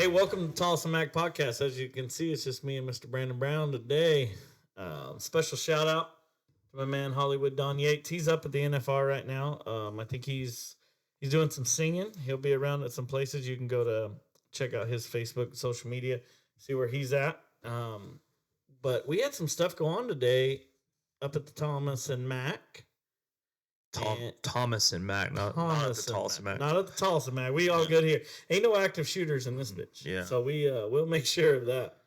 welcome to Tolleson-Mack podcast. As you can see, it's just me and Mr. Brandon Brown today. Special shout out to my man Hollywood Yates. He's up at the NFR right now. I think he's doing some singing. He'll be around at some places. You can go to check out his Facebook, social media, see where he's at. But we had some stuff go on today up at the Thomas and Mack. Thomas and Mack, not at the Tolleson-Mack. Not at the Tolleson-Mack. We all good here. Ain't no active shooters in this bitch. Yeah. So we'll make sure of that.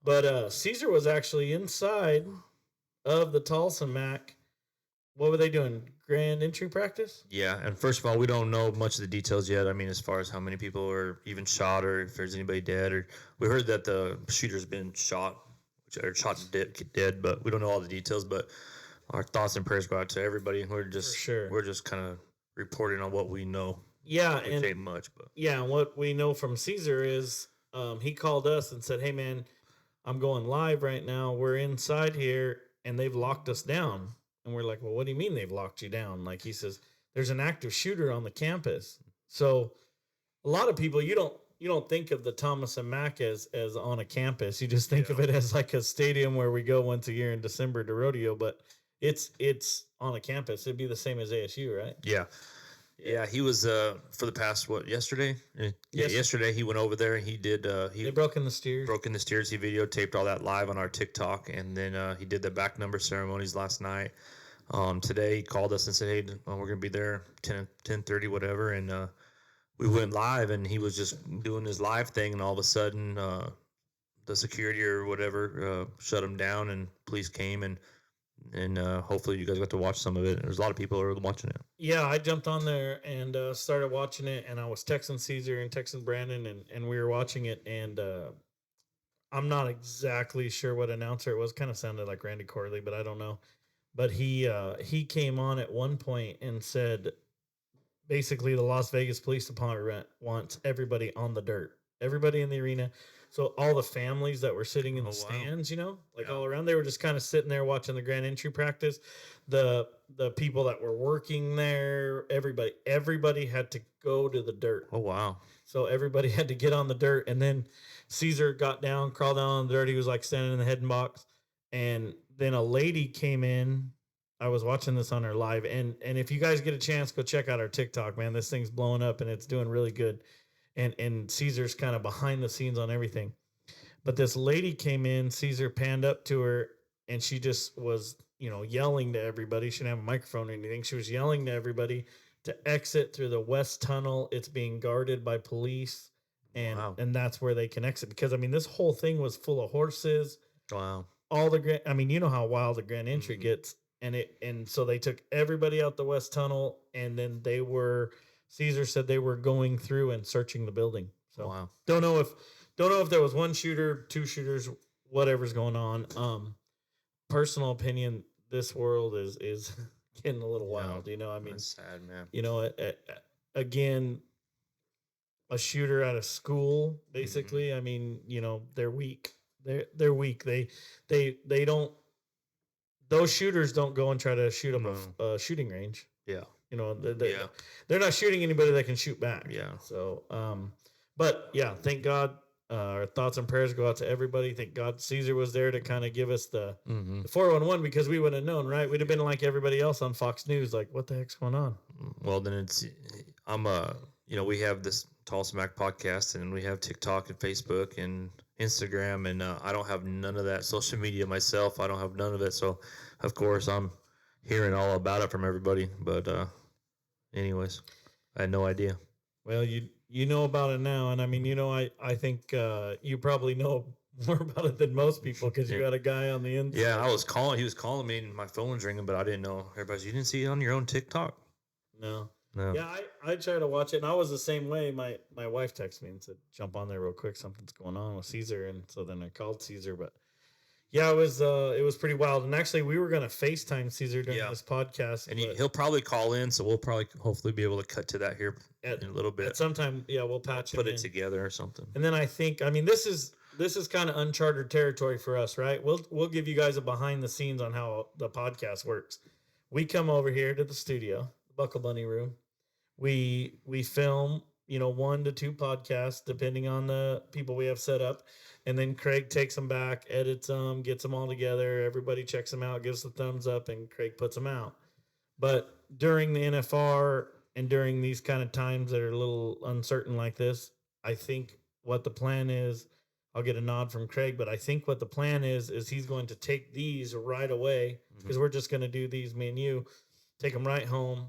But Cesar was actually inside of the Tolleson-Mack. What were they doing? Grand entry practice? Yeah, and first of all, we don't know much of the details yet. I mean, as far as how many people were even shot or if there's anybody dead. Or we heard that the shooter's been shot dead, but we don't know all the details. But our thoughts and prayers go out to everybody. We're just kind of reporting on what we know. Yeah, which ain't much, but and what we know from Cesar is he called us and said, "Hey, man, I'm going live right now. We're inside here, and they've locked us down." And we're like, "Well, what do you mean they've locked you down?" Like he says, "There's an active shooter on the campus." So a lot of people, you don't think of the Thomas and Mack as on a campus. You just think of it as like a stadium where we go once a year in December to rodeo, but it's on a campus. It'd be the same as ASU, right? Yeah, he was for the past yesterday? Yesterday he went over there and he did they broke in the steers. He videotaped all that live on our TikTok, and then he did the back number ceremonies last night. Today he called us and said, "Hey, we're gonna be there 10:30, whatever," and we went live, and he was just doing his live thing, and all of a sudden the security or whatever shut him down, and police came, and hopefully you guys got to watch some of it. There's a lot of people who are watching it. Yeah, I jumped on there and started watching it, and I was texting Cesar and texting Brandon, and we were watching it, and I'm not exactly sure what announcer it was. Kind of sounded like Randy Corley, but I don't know. But he came on at one point and said, basically, the Las Vegas Police Department wants everybody on the dirt, everybody in the arena. So all the families that were sitting in the stands, all around, they were just kind of sitting there watching the grand entry practice. The people that were working there, everybody had to go to the dirt. Oh, wow. So everybody had to get on the dirt. And then Cesar got down, crawled down on the dirt. He was like standing in the heading box. And then a lady came in. I was watching this on her live. And if you guys get a chance, go check out our TikTok, man. This thing's blowing up and it's doing really good. And Cesar's kind of behind the scenes on everything. But this lady came in, Cesar panned up to her, and she just was, yelling to everybody. She didn't have a microphone or anything. She was yelling to everybody to exit through the west tunnel. It's being guarded by police, and that's where they can exit. Because, this whole thing was full of horses. Wow. You know how wild the grand entry gets. And so they took everybody out the west tunnel, and then Cesar said they were going through and searching the building. So don't know if there was one shooter, two shooters, whatever's going on. Personal opinion, this world is getting a little wild. That's sad, man. Again, a shooter at a school, basically. Mm-hmm. They're weak. They're weak. They don't. Those shooters don't go and try to shoot up a shooting range. Yeah. They're not shooting anybody that can shoot back. Yeah. So, but yeah, thank God. Our thoughts and prayers go out to everybody. Thank God Cesar was there to kind of give us the 411, because we would have known, right? We'd have been like everybody else on Fox News, like, what the heck's going on? Well, then we have this Tolleson-Mack podcast, and we have TikTok and Facebook and Instagram, and I don't have none of that social media myself. I don't have none of it. So, of course, I'm hearing all about it from everybody. But anyways, I had no idea. Well, you know about it now, and I think you probably know more about it than most people, because you got a guy on the inside. Yeah, he was calling me, and my phone was ringing, but I didn't know. You didn't see it on your own TikTok? No. Yeah, I tried to watch it, and I was the same way. My wife texted me and said, jump on there real quick, something's going on with Cesar, and so then I called Cesar, but yeah, it was pretty wild. And actually, we were going to FaceTime Cesar during this podcast. And he'll probably call in, so we'll probably hopefully be able to cut to that here in a little bit. At some time, we'll put it together or something. And then I think, this is kind of uncharted territory for us, right? We'll give you guys a behind the scenes on how the podcast works. We come over here to the studio, the Buckle Bunny room. We film 1 to 2 podcasts, depending on the people we have set up. And then Craig takes them back, edits them, gets them all together. Everybody checks them out, gives the thumbs up, and Craig puts them out. But during the NFR and during these kind of times that are a little uncertain like this, I think what the plan is, I'll get a nod from Craig, but I think what the plan is he's going to take these right away because we're just going to do these, me and you, take them right home,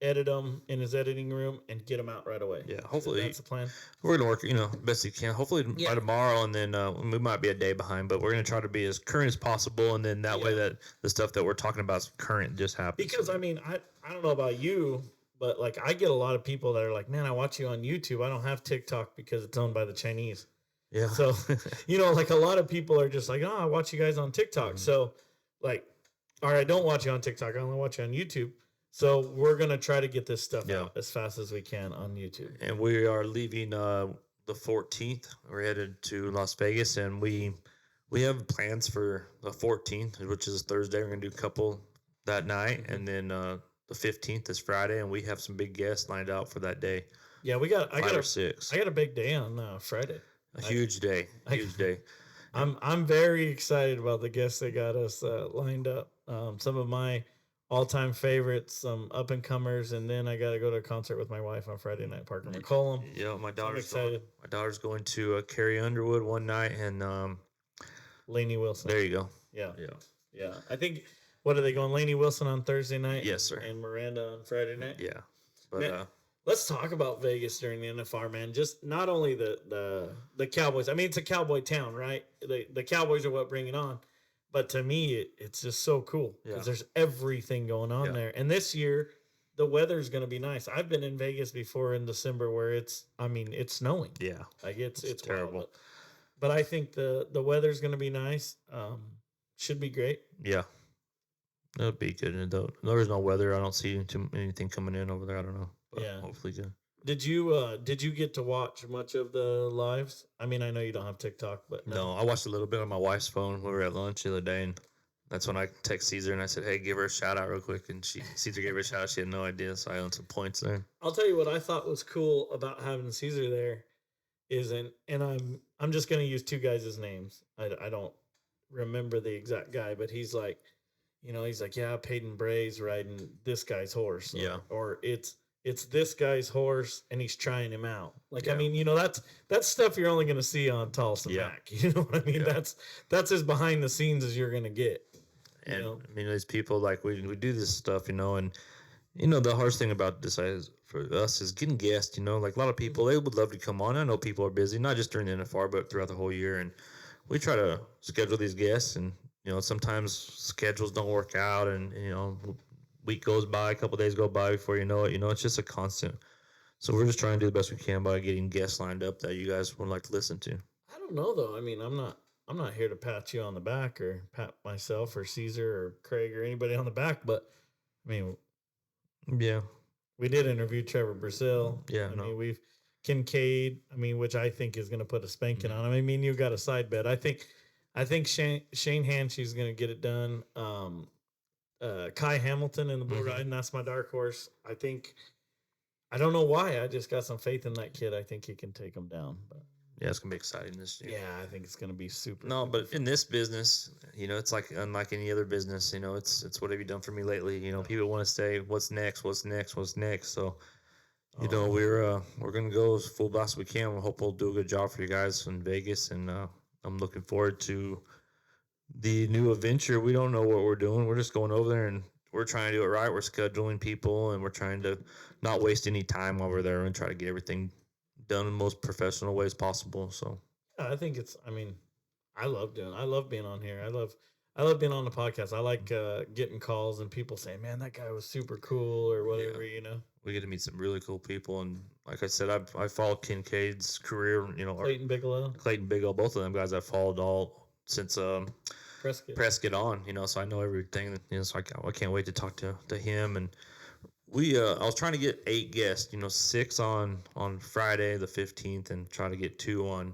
edit them in his editing room, and get them out right away. Yeah, hopefully that's the plan. We're gonna work, best we can. Hopefully by tomorrow, and then we might be a day behind, but we're gonna try to be as current as possible, and then that way that the stuff that we're talking about is current just happens. Because I don't know about you, but like I get a lot of people that are like, "Man, I watch you on YouTube. I don't have TikTok because it's owned by the Chinese." Yeah. So, like a lot of people are just like, "Oh, I watch you guys on TikTok." So, like, all right, I don't watch you on TikTok. I only watch you on YouTube. So we're gonna try to get this stuff out as fast as we can on YouTube. And we are leaving the 14th. We're headed to Las Vegas, and we have plans for the 14th, which is Thursday. We're gonna do a couple that night, and then the 15th is Friday, and we have some big guests lined out for that day. Yeah, I got a big day on Friday. A huge day. I'm very excited about the guests that got us lined up. Some of my all-time favorites, some up-and-comers, and then I got to go to a concert with my wife on Friday night, Parker McCollum. Yeah, my daughter's going to Carrie Underwood one night, and Lainey Wilson. There you go. Yeah. I think, what are they going? Lainey Wilson on Thursday night? Yes, sir. And Miranda on Friday night? Yeah. But man, let's talk about Vegas during the NFR, man. Just not only the Cowboys. I mean, it's a cowboy town, right? The Cowboys are what bring it on. But to me, it's just so cool because there's everything going on there. And this year, the weather's going to be nice. I've been in Vegas before in December where it's snowing. Yeah. Like it's terrible. Wild. But I think the weather's going to be nice. Should be great. Yeah. It'll be good. And there's no weather. I don't see anything coming in over there. I don't know. But hopefully good. Did you get to watch much of the lives? I mean, I know you don't have TikTok, but no, I watched a little bit on my wife's phone. We were at lunch the other day, and that's when I text Cesar and I said, "Hey, give her a shout out real quick." And Cesar gave her a shout out. She had no idea, so I owned some points there. I'll tell you what I thought was cool about having Cesar there is, and I'm just gonna use two guys' names. I don't remember the exact guy, but he's like, yeah, Peyton Bray's riding this guy's horse, or it's this guy's horse and he's trying him out. Like, I mean, that's stuff you're only going to see on Tolleson-Mack. You know what I mean? That's as behind the scenes as you're going to get. And I mean, these people, like we do this stuff, and the hardest thing about this for us is getting guests, like a lot of people, they would love to come on. I know people are busy, not just during the NFR, but throughout the whole year. And we try to schedule these guests, and, sometimes schedules don't work out, and, week goes by, a couple days go by before you know it. It's just a constant. So we're just trying to do the best we can by getting guests lined up that you guys would like to listen to. I don't know though. I mean, I'm not here to pat you on the back or pat myself or Cesar or Craig or anybody on the back, but I mean, we did interview Trevor Brazil. Yeah, I mean, we've Kincaid. I mean, which I think is going to put a spanking on him. I mean, you got a side bet. I think Shane Hanshy's going to get it done. Kai Hamilton in the bull riding, that's my dark horse. I don't know why. I just got some faith in that kid. I think he can take him down. But yeah, it's gonna be exciting this year. Yeah, I think it's gonna be super. No, but in this business, it's like unlike any other business. It's what have you done for me lately? People want to say what's next, what's next, what's next. So, we're gonna go as full blast as we can. We hope we'll do a good job for you guys in Vegas, and I'm looking forward to the new adventure. We don't know what we're doing. We're just going over there and we're trying to do it right. We're scheduling people and we're trying to not waste any time while we're there and try to get everything done in the most professional ways possible. So yeah, I think I love being on here. I love being on the podcast. I like getting calls and people saying, "Man, that guy was super cool," or whatever, We get to meet some really cool people, and like I said, I followed Kincaid's career, Clayton Bigelow, both of them guys I followed all since Prescott on, so I know everything. So I can't wait to talk to him. And I was trying to get 8 guests, 6 on Friday the 15th, and try to get 2 on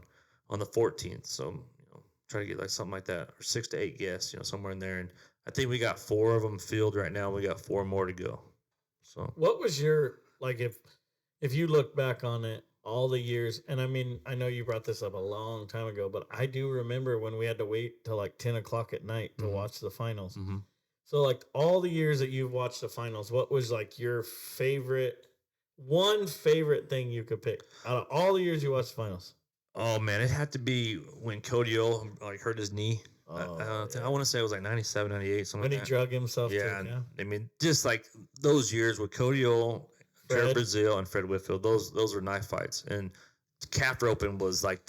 the 14th. So try to get like something like that, or 6 to 8 guests, somewhere in there. And I think we got 4 of them filled right now. We got 4 more to go. So what was your, like, if you look back on it, all the years, and I mean, I know you brought this up a long time ago, but I do remember when we had to wait till like 10 o'clock at night to Mm-hmm. watch the finals. Mm-hmm. So, like all the years that you've watched the finals, what was like your one favorite thing you could pick out of all the years you watched the finals? Oh man, it had to be when Cody O like hurt his knee. Oh, I want to say it was like 97, 98, something when he like that. drug himself. Yeah, Yeah. I mean, just like those years with Cody O, Jared Fred. Brazil, and Fred Whitfield, those were knife fights. And calf roping was like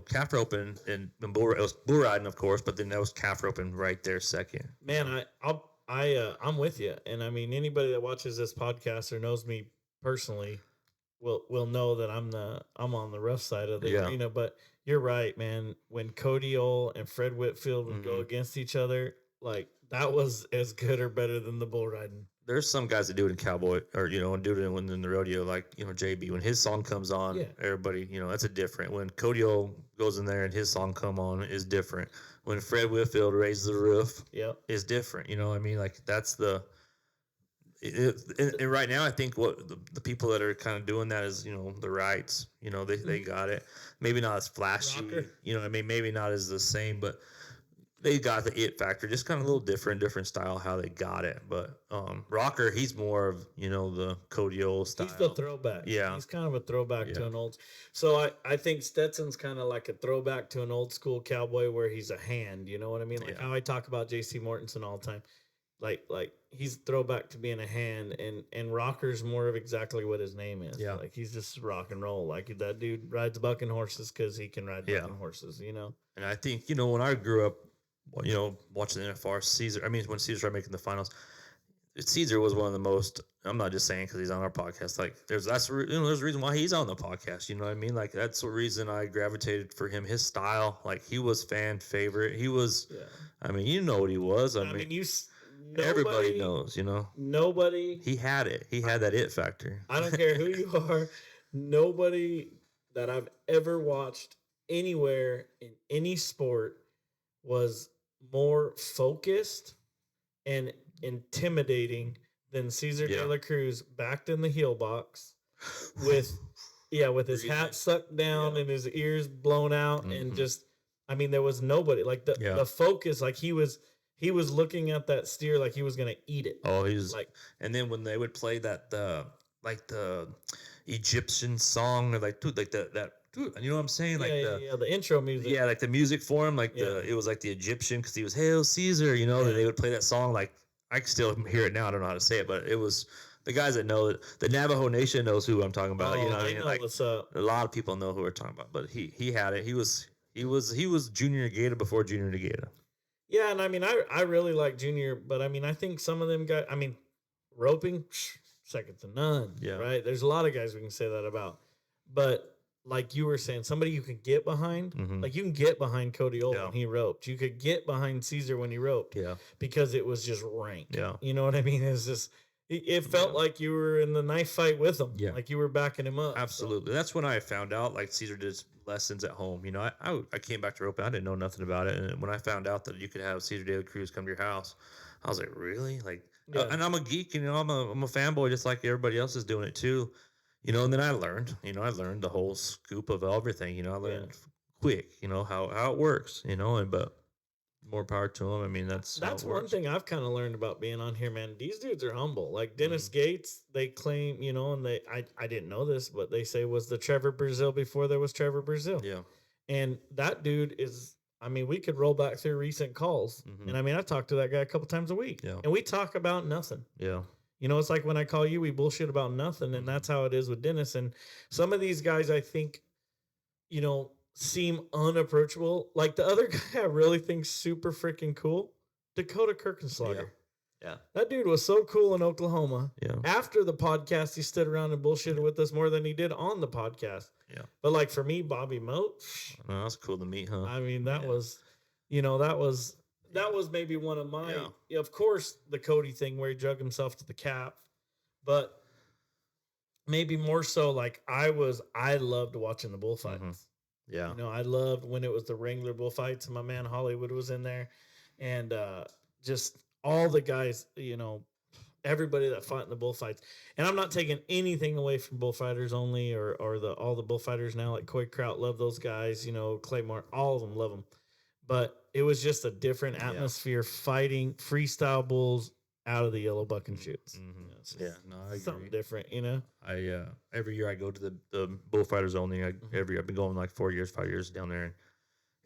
calf roping and it was bull riding, of course, but then that was calf roping right there second. Man, I'm with you, and I mean anybody that watches this podcast or knows me personally will know that I'm on the rough side of the Yeah. arena. But you're right, man. When Cody O and Fred Whitfield would go Mhm. against each other, like that was as good or better than the bull riding. There's some guys that do it in cowboy or and do it in the rodeo, like JB. When his song comes on, Yeah. everybody that's a different. When Cody O goes in there and his song come on is different. When Fred Whitfield raises the roof, Yep. is different. I mean, like that's the. And right now, I think what the people that are kind of doing that is the rights. They got it. Maybe not as flashy. Rocker. I mean, maybe not as the same, but they got the it factor. Just kind of a little different style how they got it. But Rocker, he's more of the Cody O style. He's the throwback. Yeah. He's kind of a throwback to Yeah. an old. So I think Stetson's kind of like a throwback to an old school cowboy where he's a hand. You know what I mean? Like Yeah. how I talk about J.C. Mortensen all the time. Like he's throwback to being a hand, and Rocker's more of exactly what his name is. Yeah. Like he's just rock and roll. Like that dude rides bucking horses because he can ride Yeah. bucking horses. And I think when I grew up, watching the NFR, Cesar. I mean, when Cesar started making the finals, Cesar was one of the most. I'm not just saying because he's on our podcast. Like, there's a reason why he's on the podcast. You know what I mean? Like, that's the reason I gravitated for him. His style, like, he was fan favorite. He was. Yeah. I mean, you know what he was. I mean, mean, everybody knows. Nobody. He had it. He had that it factor. I don't care who you are. Nobody that I've ever watched anywhere in any sport was more focused and intimidating than Cesar Yeah. de la Cruz backed in the heel box with his hat sucked down and his ears blown out and Mhm. just I mean there was nobody like the focus like he was looking at that steer like he was gonna eat it. Oh, he was Like and then when they would play that the Egyptian song or like that you know what I'm saying? Like the intro music. yeah, like the music for him, like it was like the Egyptian because he was Hail Caesar, that they would play that song. Like I can still hear it now. I don't know how to say it, but it was the guys that know it. The Navajo Nation knows who I'm talking about. Oh, You know what I I mean? know Like what's up. a lot of people know who we're talking about, but he had it. He was Junior Negata before Junior Negata. Yeah, and I mean I really like Junior, but I mean I think some of them guys I mean roping second to none. Yeah. Right? There's a lot of guys we can say that about. But like you were saying, somebody you can get behind, Mhm. like you can get behind Cody O Yeah. when he roped. You could get behind Cesar when he roped Yeah, because it was just rank. yeah, You know what I mean? It's just it felt Yeah. like you were in the knife fight with him. Yeah. Like you were backing him up. so. absolutely. That's when I found out like Caesar did lessons at home. I came back to roping. I didn't know nothing about it, and when I found out that you could have Cesar de la Cruz come to your house, I was like, really? Like, Yeah. and I'm a geek, I'm a fanboy just like everybody else is doing it too. And then I learned the whole scoop of everything. I learned quick, how it works, but more power to them. I mean, that's how it one works. thing I've kind of learned about being on here, man. These dudes are humble. Like Dennis Gates, they claim, and I didn't know this, but they say was the Trevor Brazil before there was Trevor Brazil. Yeah. And that dude is, I mean, we could roll back through recent calls. Mhm. And I mean, I talk to that guy a couple times a week. Yeah. And we talk about nothing. Yeah. It's like when I call you, we bullshit about nothing. And that's how it is with Dennis. And some of these guys, I think, seem unapproachable. Like the other guy I really think super freaking cool, Dakota Kirkenslager. Yeah. That dude was so cool in Oklahoma. Yeah. After the podcast, he stood around and bullshitted with us more than he did on the podcast. Yeah. But like for me, Bobby Moat, Well, that's cool to meet, huh? I mean, that Yeah. was, that was maybe one of my, Yeah. of course, the Cody thing where he drug himself to the calf, but maybe more so like I loved watching the bullfights. Mhm. Yeah. I loved when it was the Wrangler bullfights and my man Hollywood was in there and just all the guys, everybody that fought in the bullfights. And I'm not taking anything away from bullfighters only or all the bullfighters now, like Coy Kraut, love those guys, you know, Claymore, all of them love them. But it was just a different atmosphere fighting freestyle bulls out of the yellow buck and shoots. Mm-hmm. No, I agree. Something different, you know. I every year I go to the bullfighters only. I've been going like 4 years, 5 years down there,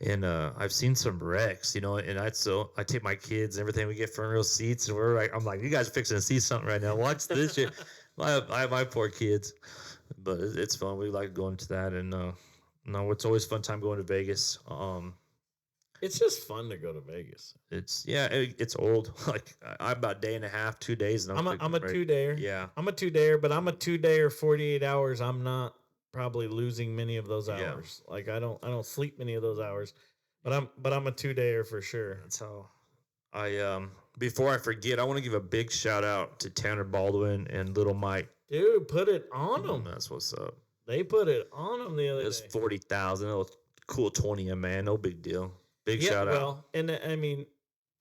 and I've seen some wrecks, you know. And I take my kids and everything. We get front row seats, and I'm like, you guys are fixing to see something right now. Watch this shit. I have my poor kids, but it's fun. We like going to that, and no, it's always a fun time going to Vegas. It's just fun to go to Vegas. It's old. Like I'm about a day and a half, 2 days. And I'm a 2-dayer. Yeah, I'm a 2-dayer, but I'm a 2-dayer 48 hours. I'm not probably losing many of those hours. Yeah. Like I don't sleep many of those hours, but I'm a 2-dayer for sure. That's how I before I forget, I want to give a big shout out to Tanner Baldwin and Little Mike. Dude, put it on them. That's what's up. They put it on them the other day. It was 40,000. It was cool 20, man. No big deal. Big shout out. Well, and I mean,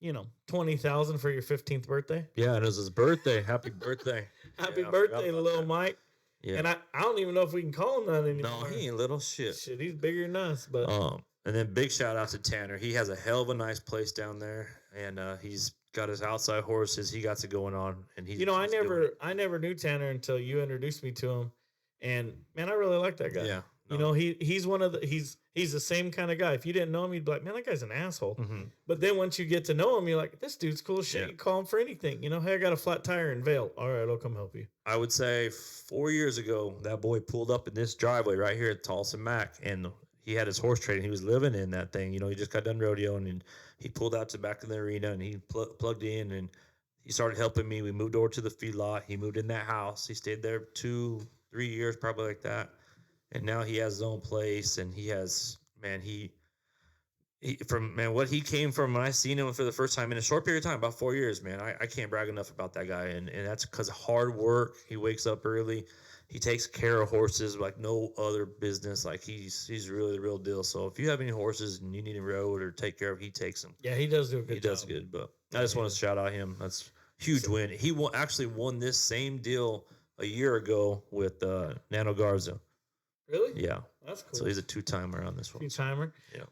you know, 20,000 for your 15th birthday. Yeah, and it was his birthday. Happy birthday. Happy birthday, Little Mike. Yeah. And I don't even know if we can call him that anymore. No, he ain't little shit. Shit, he's bigger than us. But and then big shout out to Tanner. He has a hell of a nice place down there, and he's got his outside horses. He got it going on, and he's. You know, I never knew Tanner until you introduced me to him, and man, I really like that guy. Yeah. No. You know, he's one of the he's the same kind of guy. If you didn't know him, you'd be like, man, that guy's an asshole. Mm-hmm. But then once you get to know him, you're like, this dude's cool as shit. Yeah. You call him for anything. You know, hey, I got a flat tire in Vail. All right, I'll come help you. I would say 4 years ago, that boy pulled up in this driveway right here at Tolleson-Mack, and he had his horse trading. He was living in that thing. You know, he just got done rodeoing, and he pulled out to the back of the arena, and he plugged in, and he started helping me. We moved over to the feedlot. He moved in that house. He stayed there 2-3 years, probably like that. And now he has his own place, and he has, man, what he came from when I seen him for the first time in a short period of time, about 4 years, man. I can't brag enough about that guy, and that's because of hard work. He wakes up early. He takes care of horses like no other business. Like he's really the real deal. So if you have any horses and you need a road or take care of, he takes them. Yeah, he does do a good job. He does good, but I just want to shout out him. That's a huge win. He actually won this same deal a year ago with Nano Garza. Really? Yeah. That's cool. So he's a two-timer on this one. Two-timer? Yeah.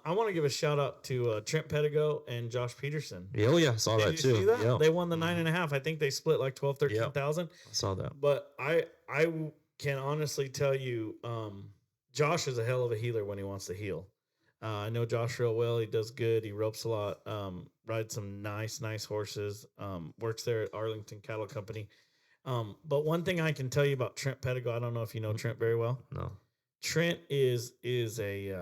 I want to give a shout-out to Trent Pettigo and Josh Peterson. Yeah, I saw that too. See that? Yeah. They won the 9.5. I think they split like 12, 13,000. I saw that. But I can honestly tell you, Josh is a hell of a healer when he wants to heal. I know Josh real well. He does good. He ropes a lot. Rides some nice horses. Works there at Arlington Cattle Company. But one thing I can tell you about Trent Pettigo, I don't know if you know Trent very well. No. Trent is a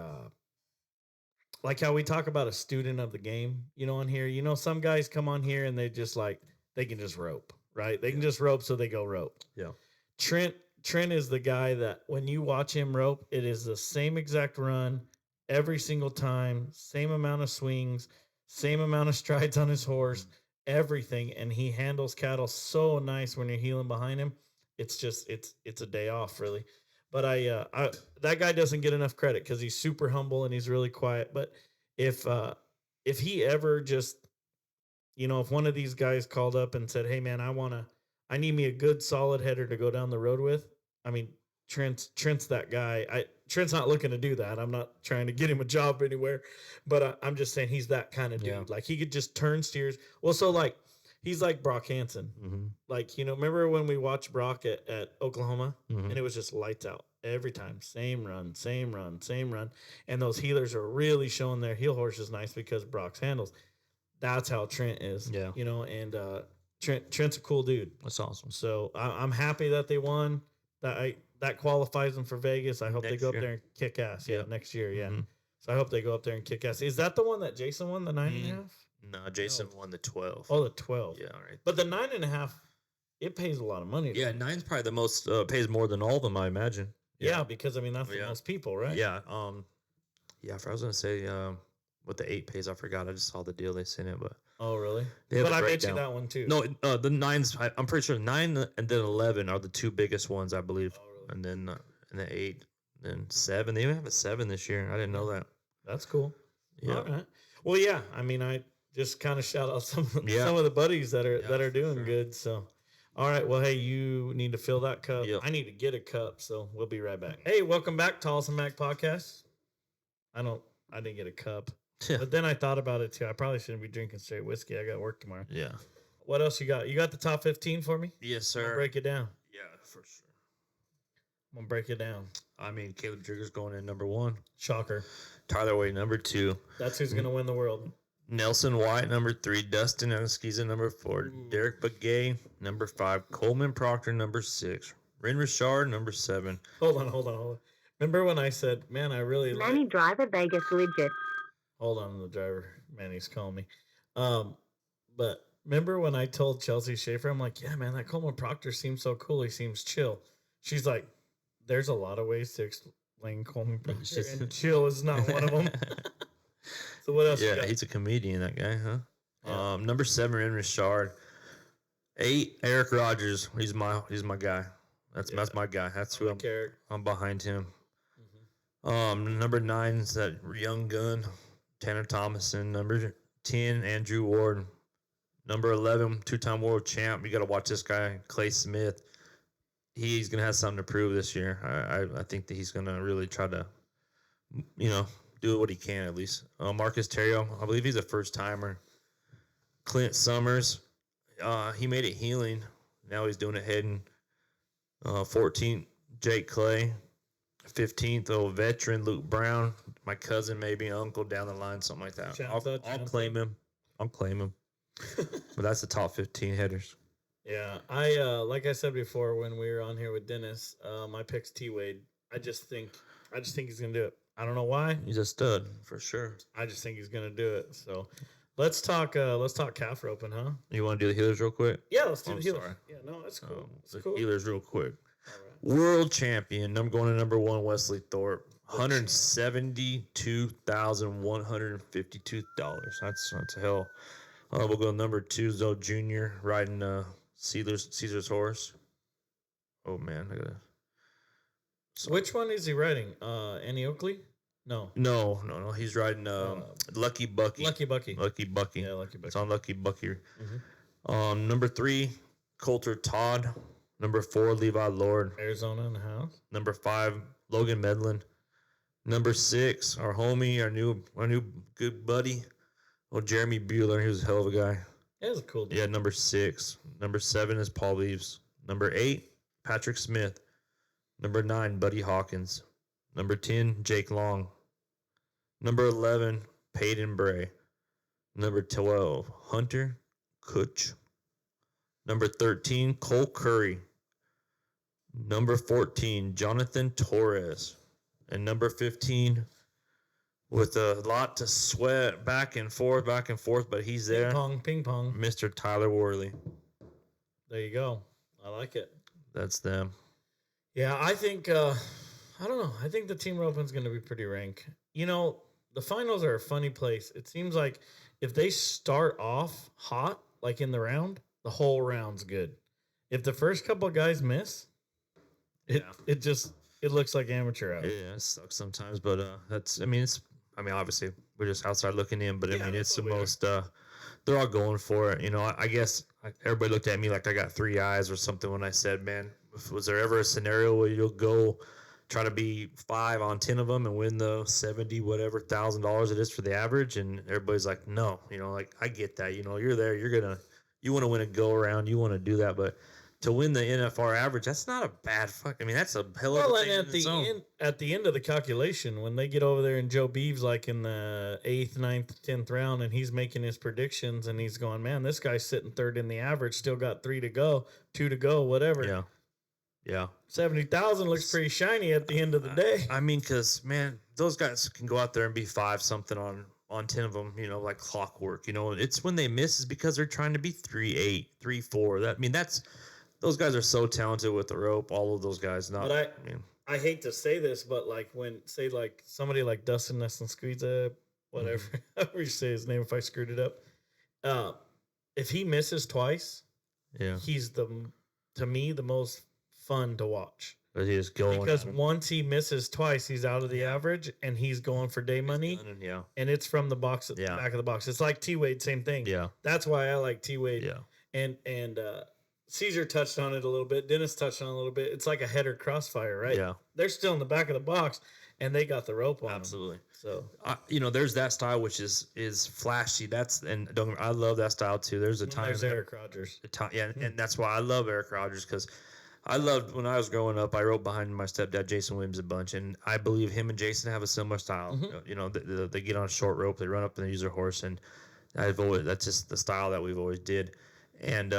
like how we talk about a student of the game, you know, on here. You know, some guys come on here and they can just rope, right? They can just rope, so they go rope. Yeah. Trent is the guy that when you watch him rope, it is the same exact run every single time, same amount of swings, same amount of strides on his horse. Everything, and he handles cattle so nice when you're healing behind him. It's just it's a day off, really. But I that guy doesn't get enough credit because he's super humble and he's really quiet. But if he ever just, you know, if one of these guys called up and said, hey man, I need me a good solid header to go down the road with, I mean, Trent's that guy. Trent's not looking to do that. I'm not trying to get him a job anywhere, but I'm just saying he's that kind of dude. Yeah. Like he could just turn steers. Well, so like he's like Brock Hansen. Mm-hmm. Like, you know, remember when we watched Brock at Oklahoma and it was just lights out every time. Same run. And those healers are really showing their heel horses nice because Brock's handles. That's how Trent is. Yeah. You know, and Trent's a cool dude. That's awesome. So I'm happy that they won. That qualifies them for Vegas. I hope they go up there and kick ass. Yeah, next year. Yeah. Mm-hmm. So I hope they go up there and kick ass. Is that the one that Jason won, the 9.5? No, Jason won the 12. Oh, the 12. Yeah, all right. But the 9.5, it pays a lot of money. Yeah, 9's probably the most, pays more than all of them, I imagine. Yeah, because, I mean, that's the most people, right? Yeah. I was going to say what the 8 pays. I forgot. I just saw the deal they sent it, but. Oh, really? But I bet you that one, too. No, the 9's, I'm pretty sure 9 and then 11 are the two biggest ones, I believe. Oh, really? And then the 8, then 7. They even have a 7 this year. I didn't know that. That's cool. Yeah. All right. Well, yeah. I mean, just kind of shout out some Yeah. some of the buddies that Yeah, are for doing sure. good. So, all right. Well, hey, you need to fill that cup. Yep. I need to get a cup. So we'll be right back. Hey, welcome back, Tolleson-Mack podcast. I didn't get a cup, but then I thought about it too. I probably shouldn't be drinking straight whiskey. I got work tomorrow. Yeah. What else you got? You got the top 15 for me? Yes, I'm gonna sir. break it down. Yeah, for sure. I'm gonna break it down. I mean, Caleb Drigger's going in number 1. Shocker. Tyler Wade, number 2. That's who's gonna win the world. Nelson White, number 3. Dustin Anaskiza, number 4. Ooh. Derek Begay, number 5. Coleman Proctor, number 6. Ren Richard, number 7. Hold on. Remember when I said, man, I really like... Manny Driver Vegas legit. Hold on, the driver. Manny's calling me. But remember when I told Chelsea Schaefer, I'm like, yeah, man, that Coleman Proctor seems so cool. He seems chill. She's like, there's a lot of ways to explain Coleman Proctor, and chill is not one of them. So what else? Yeah, he's a comedian, that guy, huh? Yeah. Number 7, Ren Richard. 8, Eric Rogers. He's my guy. That's my guy. That's who I'm behind him. Mm-hmm. Number 9 is that young gun, Tanner Thomason. Number 10, Andrew Ward. Number 11, 2-time world champ. You got to watch this guy, Clay Smith. He's gonna have something to prove this year. I think that he's gonna really try to, do what he can at least. Marcus Terrio, I believe he's a first timer. Clint Summers, he made it healing. Now he's doing it heading. 14th, Jake Clay. 15th, old veteran Luke Brown. My cousin, maybe uncle down the line, something like that. I'll claim him. But that's the top 15 headers. Yeah, I like I said before when we were on here with Dennis, my pick's T Wade. I just think he's gonna do it. I don't know why. He's a stud for sure. I just think he's gonna do it. So let's talk calf roping, huh? You want to do the healers real quick? Yeah, let's do the healers. Sorry. Yeah, no, that's cool. The healers real quick. All right. World champion, going to number 1, Wesley Thorpe. $172,152. That's a hell. We'll go number 2, Zoe Jr. riding Caesar's horse. Oh man, I gotta. Which one is he riding? Annie Oakley? No. He's riding Lucky Bucky. Lucky Bucky. Yeah, Lucky Bucky. It's on Lucky Bucky. Mm-hmm. Number 3, Coulter Todd. Number 4, Levi Lord. Arizona in the house. Number 5, Logan Medlin. Number 6, our homie, our new good buddy, Jeremy Bueller. He was a hell of a guy. Yeah, that's a cool dude. Yeah, number 6. Number 7 is Paul Leaves. Number 8, Patrick Smith. Number 9, Buddy Hawkins. Number 10, Jake Long. Number 11, Peyton Bray. Number 12, Hunter Kutch. Number 13, Cole Curry. Number 14, Jonathan Torres. And number 15, with a lot to sweat back and forth, but he's there. Ping pong. Mr. Tyler Worley. There you go. I like it. That's them. Yeah, I think, I don't know. I think the team roping's going to be pretty rank. The finals are a funny place. It seems like if they start off hot, like in the round, the whole round's good. If the first couple of guys miss, it looks like amateur hour. Yeah, it sucks sometimes, but obviously we're just outside looking in, but it's the most, they're all going for it. I guess everybody looked at me like I got 3 eyes or something when I said, man, was there ever a scenario where you'll go try to be 5 on 10 of them and win the $70,000 it is for the average? And everybody's like, no, I get that, you're there, you want to win a go around, you want to do that, but to win the NFR average, that's not a bad that's a hell of a thing. At the end of the calculation, when they get over there and Joe Beeves like in the 8th, 9th, 10th round, and he's making his predictions, and he's going, man, this guy's sitting 3rd in the average, still got 3 to go, 2 to go, whatever. Yeah. 70,000 looks pretty shiny at the end of the day. Because man, those guys can go out there and be 5 something on 10 of them, like clockwork. It's when they miss is because they're trying to be 3-8, 3-4. Those guys are so talented with the rope. All of those guys. I hate to say this, but like somebody like Dustin Nesson-Squeeza, whatever, however you say his name, if I screwed it up, if he misses twice, he's to me the most fun to watch. But he's going because once he misses twice, he's out of the average, and he's going for day money. Yeah. And it's from the box at the back of the box. It's like T-Wade, same thing. Yeah. That's why I like T-Wade. Yeah. And Cesar touched on it a little bit. Dennis touched on it a little bit. It's like a header crossfire, right? Yeah. They're still in the back of the box, and they got the rope on Absolutely. them. So there's that style which is flashy. I love that style too. There's a time. There's Eric Rogers. And that's why I love Eric Rogers, because I loved when I was growing up. I wrote behind my stepdad Jason Williams a bunch, and I believe him and Jason have a similar style. They get on a short rope, they run up and they use their horse, and that's just the style that we've always did. And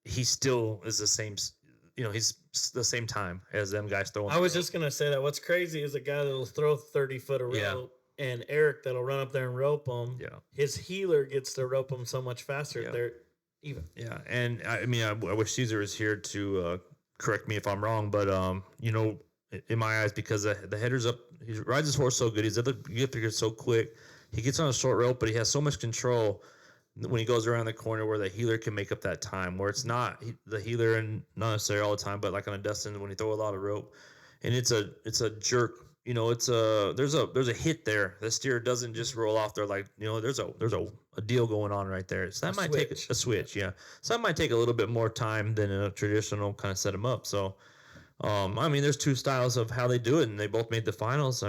he still is the same. He's the same time as them guys throwing. I was just gonna say that. What's crazy is a guy that'll throw 30 foot of rope, and Eric that'll run up there and rope him. Yeah, his healer gets to rope him so much faster. Yeah. They're even. Yeah, and I wish Cesar was here to correct me if I'm wrong, but in my eyes, because the header's up, he rides his horse so good. He's so quick. He gets on a short rope, but he has so much control when he goes around the corner where the healer can make up that time, where it's not the healer, and not necessarily all the time, but like on a Dustin when he throw a lot of rope, and it's a jerk. There's a hit there. The steer doesn't just roll off there like there's a deal going on right there. So that might take a switch, yeah. So that might take a little bit more time than a traditional kind of set them up. So, there's two styles of how they do it, and they both made the finals.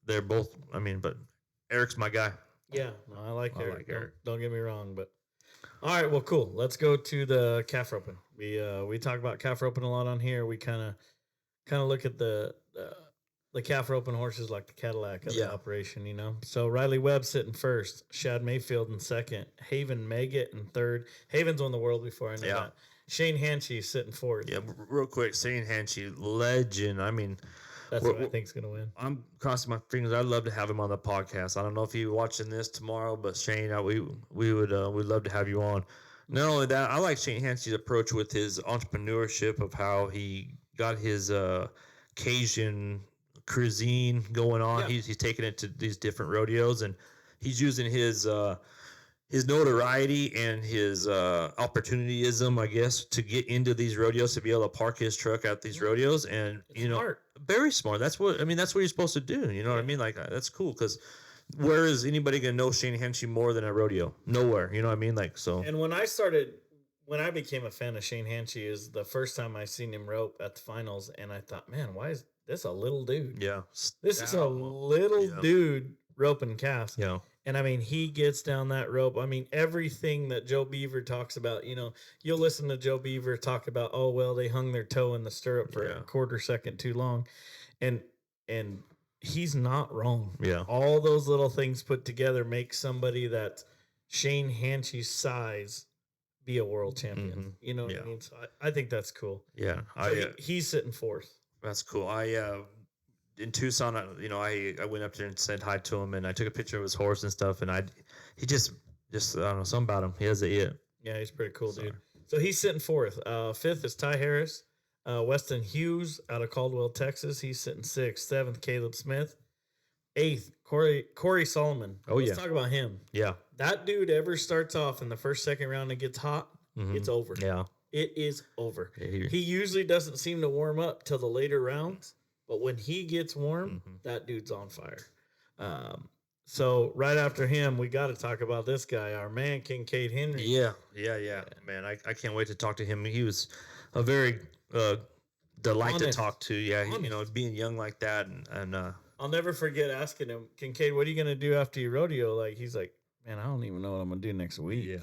They're both. But Eric's my guy. Yeah, no, I like Eric. Don't get me wrong, but all right, well, cool. Let's go to the calf roping. We talk about calf roping a lot on here. We kind of look at the calf roping horses like the Cadillac of the operation, So Riley Webb sitting first, Shad Mayfield in second, Haven Maggett in third. Haven's won the world before, I know that. Shane Hanchey sitting fourth. Yeah, real quick, Shane Hanchey, legend. That's what I think's gonna win. I'm crossing my fingers. I'd love to have him on the podcast. I don't know if you're watching this tomorrow, but Shane, we'd love to have you on. Not only that, I like Shane Hanchey's approach with his entrepreneurship of how he got his Cajun cuisine going on. Yeah. He's taking it to these different rodeos, and he's using his notoriety and his opportunityism, I guess, to get into these rodeos, to be able to park his truck at these rodeos, and smart. Very smart. That's what you're supposed to do. You know what I mean? Like, that's cool, because where is anybody gonna know Shane Hanchey more than a rodeo? Nowhere. You know what I mean? Like, so. And when I became a fan of Shane Hanchey is the first time I seen him rope at the finals, and I thought, man, why is this a little dude? Yeah, this is a little dude roping calves. Yeah. And he gets down that rope. Everything that Joe Beaver talks about, you'll listen to Joe Beaver talk about, oh, well, they hung their toe in the stirrup for a quarter second too long. And he's not wrong. Yeah. All those little things put together make somebody that's Shane Hanchey's size be a world champion. Mm-hmm. You know what I mean? So I think that's cool. Yeah. So he's sitting fourth. That's cool. In Tucson, I went up there and said hi to him, and I took a picture of his horse and stuff, and he just I don't know, something about him. He has the it. Yeah, he's pretty cool, dude. So he's sitting fourth. Fifth is Ty Harris. Weston Hughes out of Caldwell, Texas. He's sitting sixth. Seventh, Caleb Smith. Eighth, Corey Solomon. Let's talk about him. Yeah. That dude ever starts off in the first, second round and gets hot, it's over. Yeah. It is over. Yeah, he usually doesn't seem to warm up till the later rounds. But when he gets warm, that dude's on fire. So right after him, we got to talk about this guy, our man, Kincaid Henry. Yeah. Man, I can't wait to talk to him. He was a very delight to talk to. Yeah, being young like that. And I'll never forget asking him, Kincaid, what are you going to do after your rodeo? Like, he's like, man, I don't even know what I'm going to do next week. Yeah.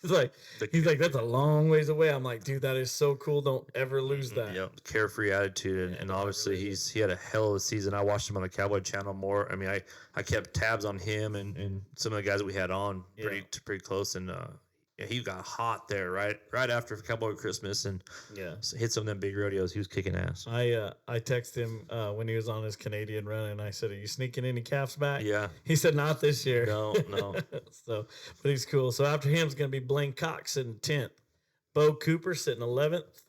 He's like, that's a long ways away. I'm like, dude, that is so cool. Don't ever lose that. Yeah, carefree attitude, and obviously he had a hell of a season. I watched him on the Cowboy Channel more. I kept tabs on him and some of the guys that we had on pretty close, and he got hot there right after Cowboy Christmas, and hit some of them big rodeos. He was kicking ass. I texted him when he was on his Canadian run, and I said, "Are you sneaking any calves back?" Yeah. He said, "Not this year." No. So, but he's cool. So after him is going to be Blaine Cox sitting 10th, Bo Cooper sitting 11th,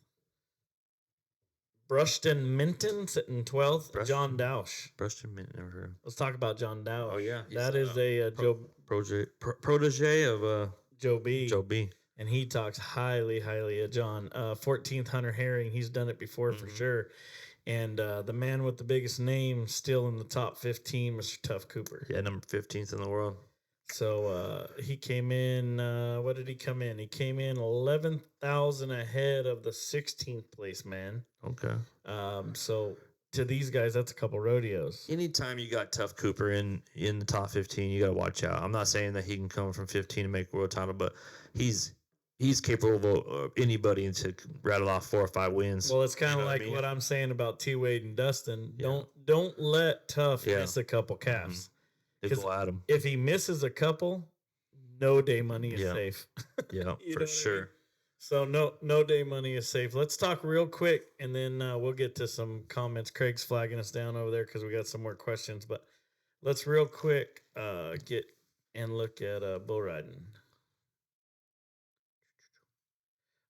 Brushton Minton sitting 12th, John Dausch. Brushton Minton, never heard. Let's talk about John Dausch. Oh yeah, that is a Joe protege of Joe B. Joe B. and he talks highly, highly of John. 14th Hunter Herring, he's done it before for sure. And the man with the biggest name still in the top 15, Mr. Tough Cooper. Yeah, number 15th in the world. So he came in, what did he come in? He came in 11,000 ahead of the 16th place man. Okay. So to these guys, that's a couple rodeos. Anytime you got Tough Cooper in the top 15, you got to watch out. I'm not saying that he can come from 15 and make world title, but he's capable of anybody to rattle off 4 or 5 wins. Well, it's kind of like what I'm saying about T Wade and Dustin. Yeah. Don't let Tough miss a couple calves. Go at him. If he misses a couple, no day money is safe. Yeah, for sure. I mean? So no day money is safe. Let's talk real quick, and then we'll get to some comments. Craig's flagging us down over there because we got some more questions. But let's real quick get and look at bull riding.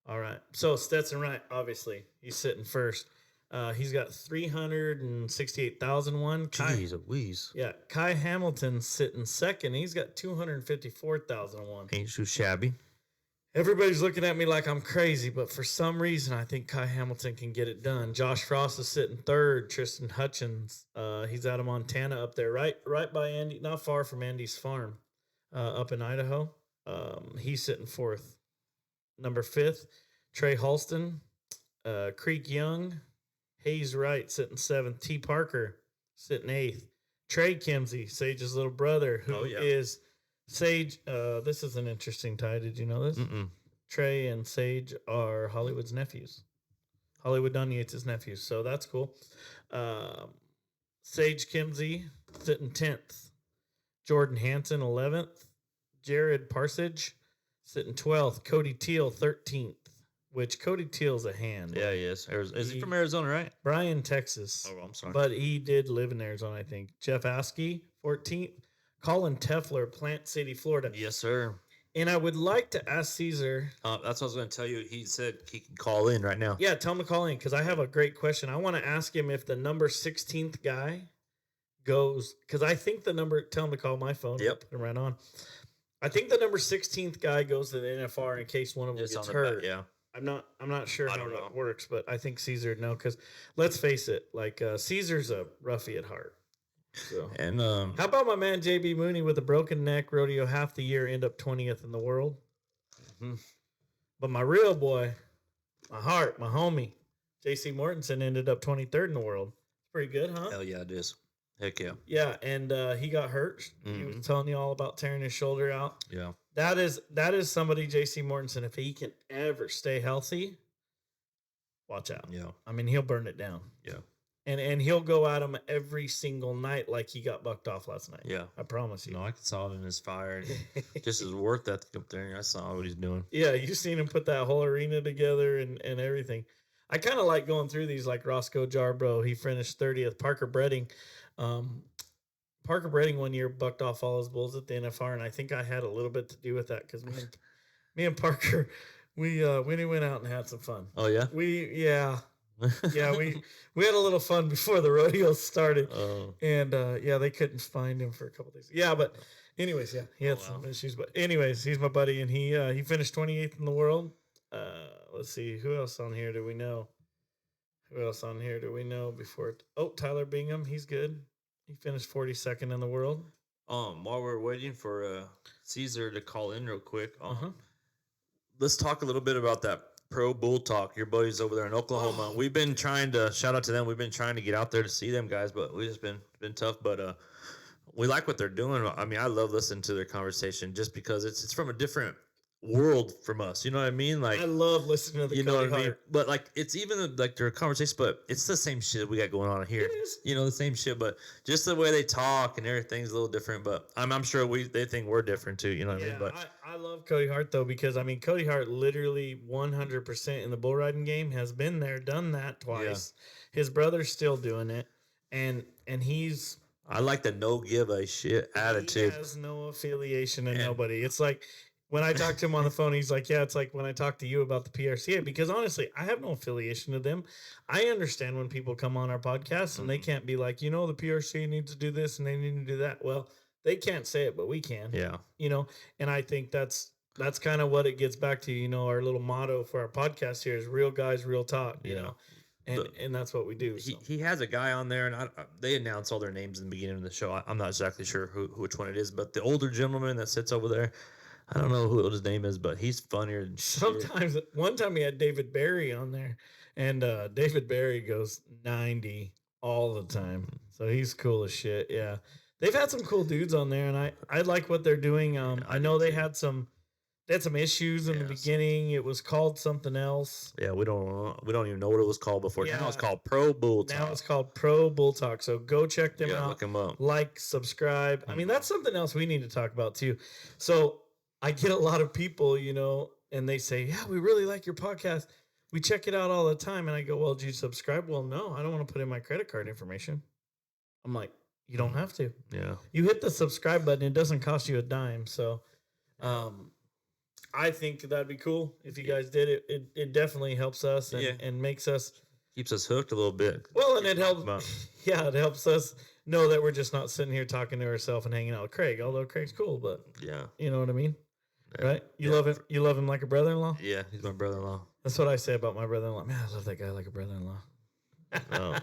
All right. So Stetson Wright, obviously, he's sitting first. He's got 368,001. Jeez, a wheeze. Yeah. Kai Hamilton's sitting second. He's got 254,001. Ain't too shabby. Everybody's looking at me like I'm crazy, but for some reason, I think Kai Hamilton can get it done. Josh Frost is sitting third. Tristan Hutchins, he's out of Montana up there, right by Andy, not far from Andy's farm, up in Idaho. He's sitting fourth. Number 5th, Trey Halston, Creek Young, Hayes Wright sitting 7th, T. Parker sitting 8th, Trey Kimsey, Sage's little brother, who is Sage. This is an interesting tie. Did you know this? Trey and Sage are Hollywood's nephews. Hollywood Yates' nephews. So that's cool. Sage Kimsey sitting 10th. Jordan Hansen 11th. Jared Parsage sitting 12th. Cody Teal 13th. Which Cody Teal's a hand. Yeah, he is. Is he from Arizona, right? Bryan, Texas. Oh, I'm sorry. But he did live in Arizona, I think. Jeff Askey 14th. Colin Teffler, Plant City, Florida. Yes, sir. And I would like to ask Cesar. That's what I was going to tell you. He said he can call in right now. Yeah, tell him to call in because I have a great question. I want to ask him if the number 16th guy goes, because I think the number, tell him to call my phone. Yep. Put him right on. I think the number 16th guy goes to the NFR in case one of them gets hurt. Yeah. I'm not sure how that works, but I think Cesar would know because let's face it, like Cesar's a roughie at heart. So. And how about my man JB Mooney with a broken neck, rodeo half the year, end up 20th in the world? But my real boy, my heart, my homie, JC Mortensen ended up 23rd in the world. Pretty good, huh? Hell yeah, it is. Heck yeah. Yeah, and he got hurt. He was telling you all about tearing his shoulder out. Yeah. That is somebody, JC Mortensen, if he can ever stay healthy, watch out. Yeah. I mean, he'll burn it down. Yeah. And he'll go at him every single night like he got bucked off last night. Yeah. I promise you. No, I saw it in his fire. Just his work ethic up there. I saw what he's doing. Yeah, you've seen him put that whole arena together and everything. I kind of like going through these like Roscoe Jarbro. He finished 30th. Parker Bredding. Parker Bredding one year bucked off all his bulls at the NFR, and I think I had a little bit to do with that because me and Parker, we went out and had some fun. Oh, yeah? We had a little fun before the rodeo started. And they couldn't find him for a couple days. Yeah, but anyways, he had some issues. But anyways, he's my buddy, and he finished 28th in the world. Let's see, who else on here do we know? Before? Tyler Bingham, he's good. He finished 42nd in the world. While we're waiting for Cesar to call in real quick, let's talk a little bit about that Pro Bull Talk. Your buddies over there in Oklahoma. We've been trying to shout out to them. We've been trying to get out there to see them guys, but we just been tough. But we like what they're doing. I mean, I love listening to their conversation just because it's from a different world from us. You know what I mean? Like, I love listening to the Cody Hart. But like, it's even like their conversation, but it's the same shit we got going on here. It is. The same shit, but just the way they talk and everything's a little different. But I'm sure they think we're different too. You know what I mean? But I love Cody Hart though, because I mean, Cody Hart literally 100% in the bull riding game has been there, done that twice. Yeah. His brother's still doing it, and he's. I like the no give a shit attitude. He has no affiliation to nobody. It's like. When I talk to him on the phone, he's like, yeah, it's like when I talk to you about the PRCA, because honestly, I have no affiliation to them. I understand when people come on our podcast and they can't be like, the PRCA needs to do this and they need to do that. Well, they can't say it, but we can. Yeah. And I think that's that's kind of what it gets back to. Our little motto for our podcast here is "Real guys, real talk." And that's what we do. So. He has a guy on there, and they announce all their names in the beginning of the show. I'm not exactly sure which one it is, but the older gentleman that sits over there, I don't know who his name is, but he's funnier than sometimes. Shit. One time he had David Barry on there, and David Barry goes 90 all the time, so he's cool as shit. Yeah, they've had some cool dudes on there, and I like what they're doing. I know they had some issues in the beginning. It was called something else. Yeah, we don't even know what it was called before. Now it's called Pro Bull Talk. Now it's called Pro Bull Talk. So go check them out. Look them up. Like, subscribe. I mean, that's something else we need to talk about too. So I get a lot of people, and they say, "Yeah, we really like your podcast. We check it out all the time." And I go, "Well, did you subscribe?" "Well, no, I don't want to put in my credit card information." I'm like, "You don't have to." Yeah. You hit the subscribe button. It doesn't cost you a dime. So, I think that'd be cool if you guys did it. It definitely helps us and makes us, keeps us hooked a little bit. Well, and it helps. Yeah, it helps us know that we're just not sitting here talking to ourselves and hanging out with Craig. Although Craig's cool, but you know what I mean, right? You love him. You love him like a brother-in-law. Yeah, he's my brother-in-law. That's what I say about my brother-in-law. Man, I love that guy like a brother-in-law. Oh.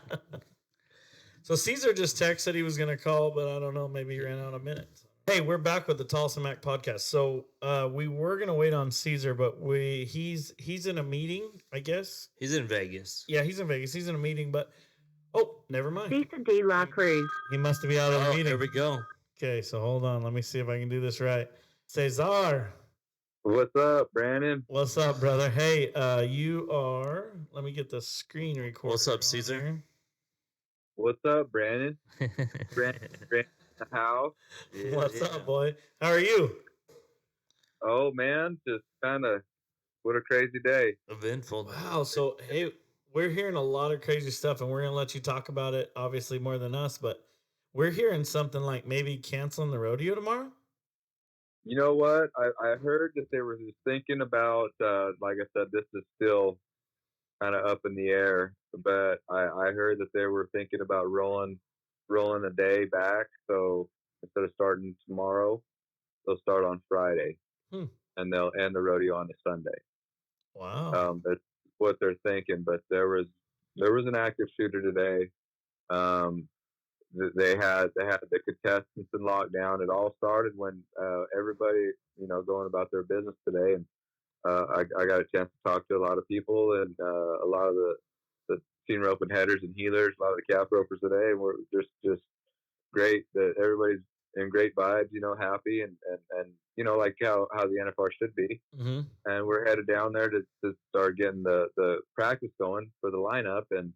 So Cesar just texted he was going to call, but I don't know. Maybe he ran out of minutes. Hey, we're back with the Tolleson-Mack podcast. So we were going to wait on Cesar, but he's in a meeting, I guess. He's in Vegas. Yeah, he's in Vegas. He's in a meeting, but never mind. Cesar de la Cruz. He must be out of the meeting. There we go. Okay, so hold on. Let me see if I can do this right. Cesar. What's up, Brandon? What's up, brother? Hey, you are. Let me get the screen recorded. What's up, Cesar? Here. What's up, Brandon? Brandon in the house. Yeah, What's up, boy? How are you? Oh man, just kind of what a crazy day. Eventful. Wow. So hey, we're hearing a lot of crazy stuff, and we're gonna let you talk about it. Obviously, more than us, but we're hearing something like maybe canceling the rodeo tomorrow. You know what? I heard that they were just thinking about. Like I said, this is still kind of up in the air, but I heard that they were thinking about rolling a day back. So instead of starting tomorrow, they'll start on Friday, and they'll end the rodeo on a Sunday. Wow. That's what they're thinking. But there was an active shooter today. They had the contestants in lockdown. It all started when everybody, going about their business today, and I got a chance to talk to a lot of people and a lot of the team roping headers and healers, a lot of the calf ropers today, and we're just great that everybody's in great vibes, happy and like how the NFR should be. Mm-hmm. And we're headed down there to start getting the practice going for the lineup. And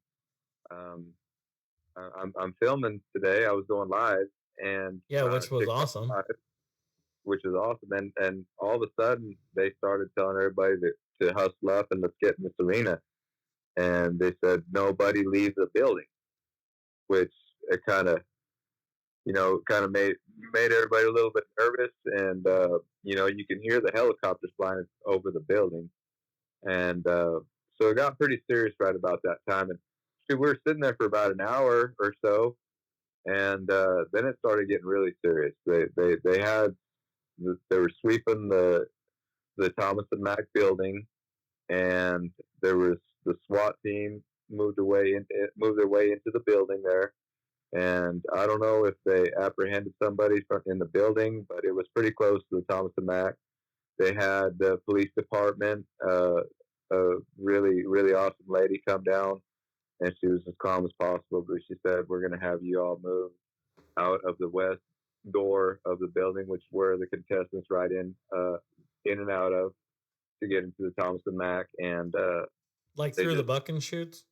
I'm filming today. I was going live, and which was awesome. Which is awesome. And all of a sudden they started telling everybody to hustle up and let's get in this arena. And they said nobody leaves the building, which it kind of made everybody a little bit nervous. And you can hear the helicopters flying over the building, and so it got pretty serious right about that time. And we were sitting there for about an hour or so, and then it started getting really serious. They were sweeping the Thomas and Mack building, and there was the SWAT team moved their way into the building there. And I don't know if they apprehended somebody in the building, but it was pretty close to the Thomas and Mack. They had the police department, a really, really awesome lady come down, and she was as calm as possible. But she said, "We're going to have you all move out of the west door of the building, which where the contestants ride in and out of to get into the Thomas and Mack." And like through the bucket chutes.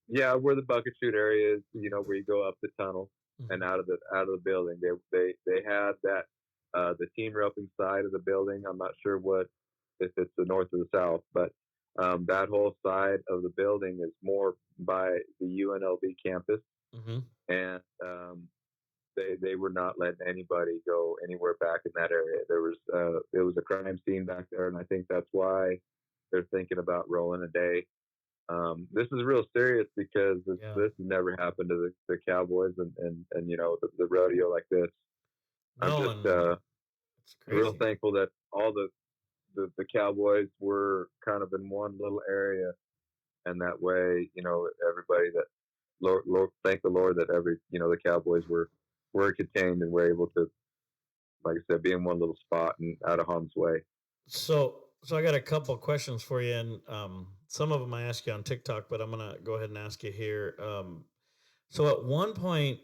Yeah, where the bucket chute area is, where you go up the tunnel and out of the building. They had that the team roping side of the building. I'm not sure if it's the north or the south, but that whole side of the building is more by the UNLV campus, and they were not letting anybody go anywhere back in that area. It was a crime scene back there, and I think that's why they're thinking about rolling a day. This is real serious because this has never happened to the Cowboys and the rodeo like this. I'm just real thankful that all the the Cowboys were kind of in one little area, and that way, everybody that Lord, thank the Lord that the Cowboys were contained and were able to, like I said, be in one little spot and out of harm's way. So I got a couple questions for you, and some of them I asked you on TikTok, but I'm gonna go ahead and ask you here. So at one point,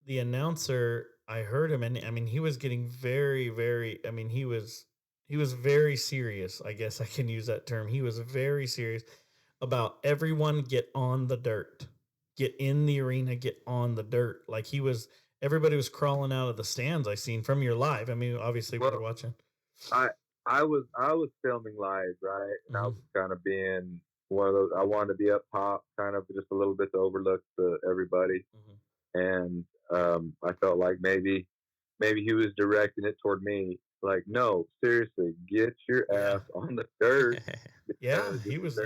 the announcer, I heard him, and I mean, he was getting very, very. I mean, he was very serious. I guess I can use that term. He was very serious about everyone get on the dirt, get in the arena, get on the dirt. Like everybody was crawling out of the stands. I seen from your live. I mean, obviously we were watching. I was filming live, right? And I was kind of being one of those. I wanted to be up top, kind of just a little bit to overlook everybody. And I felt like maybe he was directing it toward me. Like, no, seriously, get your ass on the dirt. Yeah, he was.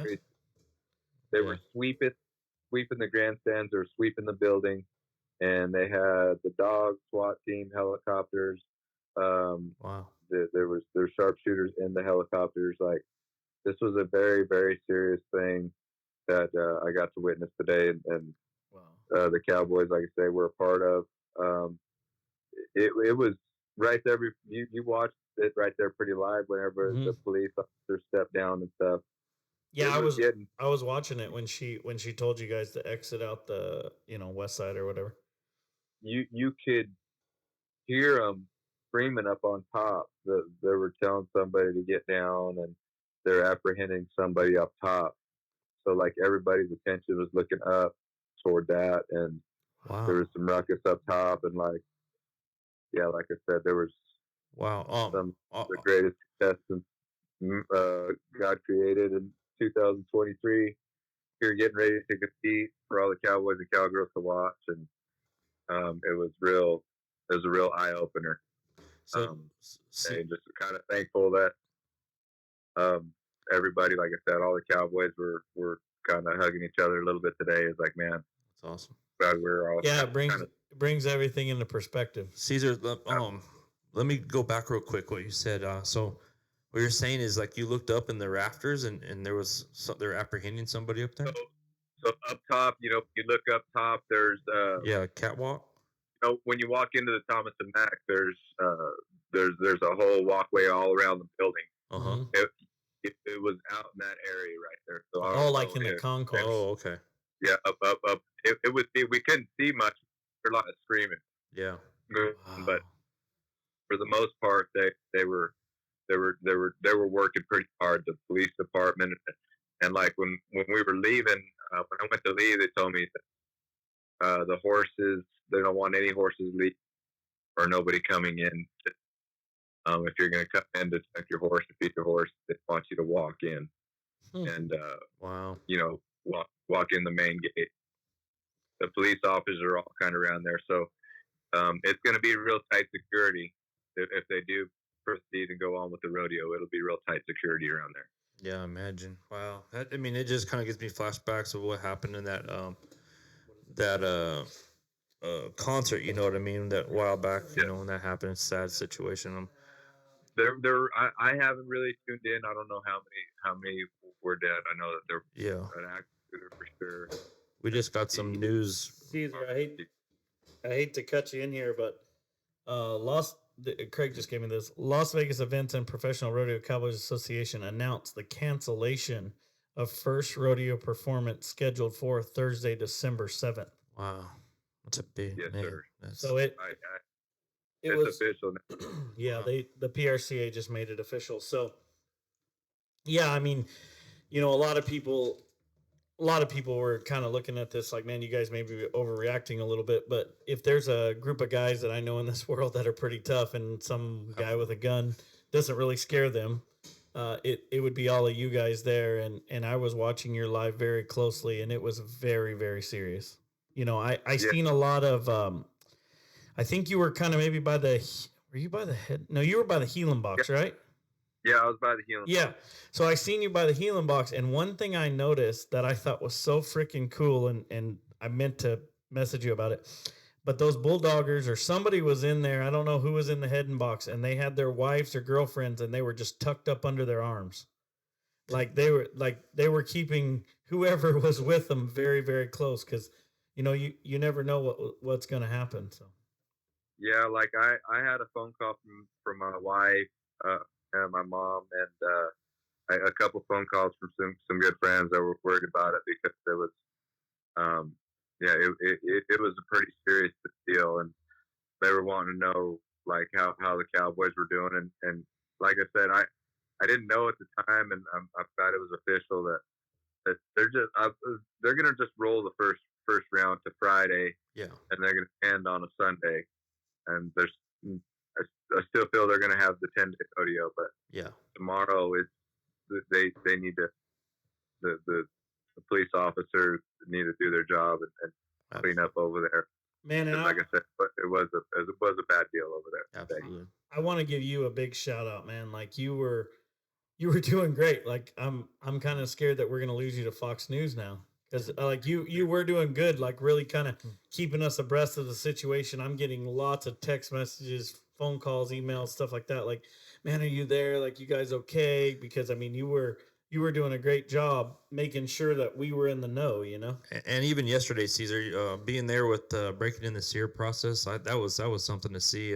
They were sweeping the grandstands. They were sweeping the building, and they had the dog SWAT team, helicopters. Wow. There were sharpshooters in the helicopters. Like, this was a very, very serious thing that I got to witness today, and the Cowboys, like I say, were a part of. It was right there. You watched it right there, pretty live. Whenever the police officer stepped down and stuff. Yeah, I was watching it when she told you guys to exit out the west side or whatever. You could hear them screaming up on top. They were telling somebody to get down, and they're apprehending somebody up top. So like everybody's attention was looking up toward that, and there was some ruckus up top, and like I said, there was some of the greatest contestants God created in 2023. You're getting ready to compete for all the Cowboys and Cowgirls to watch, and it was a real eye opener. And just kind of thankful that everybody, like I said, all the Cowboys were kind of hugging each other a little bit today. It's like, man, that's awesome. We're all it brings everything into perspective. Cesar, let me go back real quick. What you said. So what you're saying is like you looked up in the rafters and there was they're apprehending somebody up there. So up top, you look up top. There's catwalk. When you walk into the Thomas and Mack, there's a whole walkway all around the building. It was out in that area right there. So like in the concourse. Oh, okay. Yeah, up. It was. We couldn't see much. There's a lot of screaming. Yeah. But for the most part, they were working pretty hard. The police department, and like when we were leaving, when I went to leave, they told me that the horses, they don't want any horses leave or nobody coming in. If you're going to come in to check your horse, to feed your horse, they want you to walk in and walk in the main gate. The police officers are all kind of around there, so it's going to be real tight security if they do proceed and go on with the rodeo. It'll be real tight security around there. Yeah, imagine. Wow. It just kind of gives me flashbacks of what happened in that concert. You know what I mean? That while back, when that happened, it's a sad situation. I haven't really tuned in. I don't know how many were dead. I know that they're an accident for sure. We just got some news. Cesar, I hate to cut you in here, but Craig just gave me this. Las Vegas Events and Professional Rodeo Cowboys Association announced the cancellation of first rodeo performance scheduled for Thursday, December 7th. Wow, that's a big. Yes, sir. So it was official. Yeah, the PRCA just made it official. So yeah, I mean, a lot of people were kind of looking at this like, man, you guys may be overreacting a little bit, but if there's a group of guys that I know in this world that are pretty tough and some guy with a gun doesn't really scare them, it would be all of you guys there. And I was watching your live very closely, and it was very, very serious. I seen a lot of, I think you were kind of maybe were you by the head? No, you were by the healing box, right? Yeah, I was by the healing box. Yeah. So I seen you by the healing box, and one thing I noticed that I thought was so freaking cool, and I meant to message you about it, But those bulldoggers or somebody was in there. I don't know who was in the heading box, and they had their wives or girlfriends, and they were just tucked up under their arms, like they were keeping whoever was with them very very close because you never know what's going to happen. So Yeah, like I had a phone call from my wife and my mom, and a couple phone calls from some good friends that were worried about it because it was um yeah it was a pretty serious deal, and they were wanting to know like how the Cowboys were doing, and like I said, I didn't know at the time, and I thought it was official that they're gonna just roll the first round to Friday, Yeah. and they're gonna end on a Sunday, and I still feel they're gonna have the 10-day rodeo, but Yeah. tomorrow they need to the police officers need to do their job and clean up over there. man, and Like I said, but it was a bad deal over there. Absolutely. I want to give you a big shout out, man. Like you were doing great. Like I'm kind of scared that we're gonna lose you to Fox News now because like you were doing good. Like really kind of keeping us abreast of the situation. I'm getting lots of text messages, phone calls, emails, stuff like that. Like, man, are you there? Like, you guys okay? Because I mean, you were doing a great job making sure that we were in the know. And even yesterday, Cesar, being there with breaking in the sear process, that was something to see.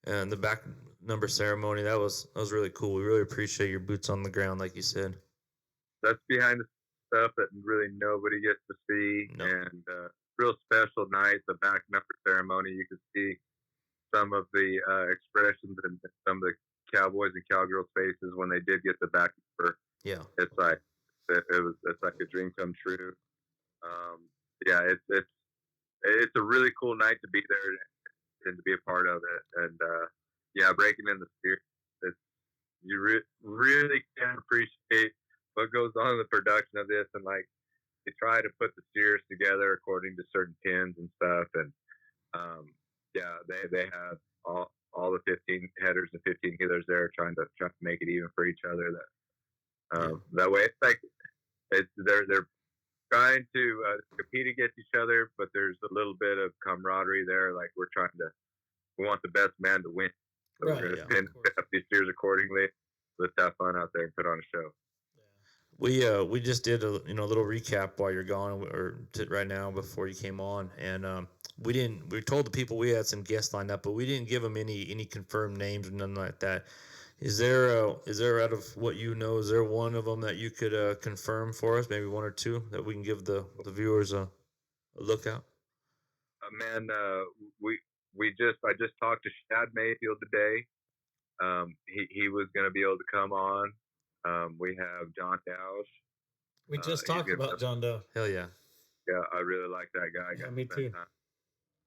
And the back number ceremony, that was really cool. We really appreciate your boots on the ground, like you said. That's behind the stuff that really nobody gets to see, No. and real special night. The back number ceremony, you could see some of the expressions and some of the Cowboys and Cowgirls faces when they did get the back number. Yeah. It's like it's like a dream come true. Yeah, it's a really cool night to be there and to be a part of it. And yeah, breaking in the spirit, you really can appreciate what goes on in the production of this, and like they try to put the steers together according to certain pins and stuff, and yeah, they have all the 15 headers and 15 healers there trying to make it even for each other. That way, it's like they're trying to compete against each other, but there's a little bit of camaraderie there. Like we want the best man to win, so Right, we're going yeah, to pin up these steers accordingly. Let's have fun out there and put on a show. We just did a little recap while you're gone right now before you came on, and we told the people we had some guests lined up, but we didn't give them any confirmed names or nothing like that. Is there out of what you know, is there one of them that you could confirm for us, maybe one or two that we can give the viewers a look out? Man, I just talked to Shad Mayfield today. He was going to be able to come on. We have John Dowsh. We just talked about John Doe. Hell yeah. Yeah, I really like that guy. Yeah, me too.